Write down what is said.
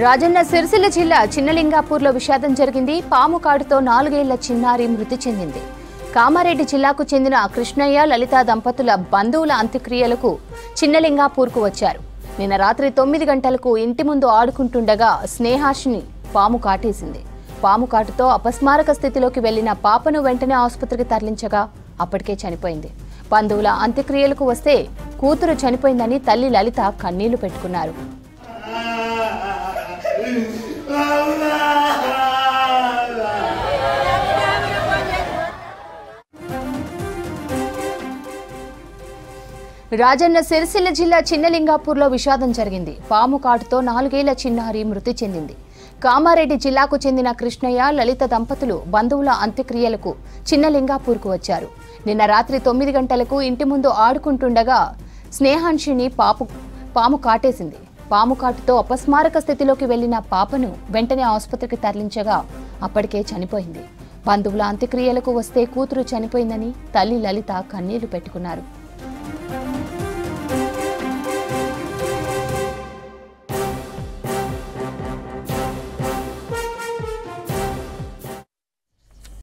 రాజన్న సిరిసిల్ల జిల్లా చిన్నలింగాపూర్లో విషాదం జరిగింది. పాము కాటుతో 4 ఏళ్ల చిన్నారి మృతి చెందింది. కామారెడ్డి జిల్లాకు చెందిన కృష్ణయ్య, లలిత దంపతుల బంధువుల అంత్యక్రియలకు చిన్నలింగాపూర్కు వచ్చారు. నిన్న రాత్రి 9 గంటలకు ఇంటి ముందు ఆడుకుంటుండగా స్నేహాషిని పాము కాటేసింది. పాము కాటుతో అపస్మారక స్థితిలోకి వెళ్లిన పాపను వెంటనే ఆసుపత్రికి తరలించగా అప్పటికే చనిపోయింది. బంధువుల అంత్యక్రియలకు వస్తే కూతురు చనిపోయిందని తల్లి లలిత కన్నీళ్లు పెట్టుకున్నారు. రాజన్న సిరిసిల్ల జిల్లా చిన్నలింగాపూర్లో విషాదం జరిగింది. పాము కాటుతో 4 ఏళ్ల చిన్నారి మృతి చెందింది. కామారెడ్డి జిల్లాకు చెందిన కృష్ణయ్య, లలిత దంపతులు బంధువుల అంత్యక్రియలకు చిన్నలింగాపూర్కు వచ్చారు. నిన్న రాత్రి 9 గంటలకు ఇంటి ముందు ఆడుకుంటుండగా స్నేహాంశిని పాము కాటేసింది. పాము కాటుతో అపస్మారక స్థితిలోకి వెళ్లిన పాపను వెంటనే ఆసుపత్రికి తరలించగా అప్పటికే చనిపోయింది. బంధువుల అంత్యక్రియలకు వస్తే కూతురు చనిపోయిందని తల్లి లలిత కన్నీళ్లు పెట్టుకున్నారు.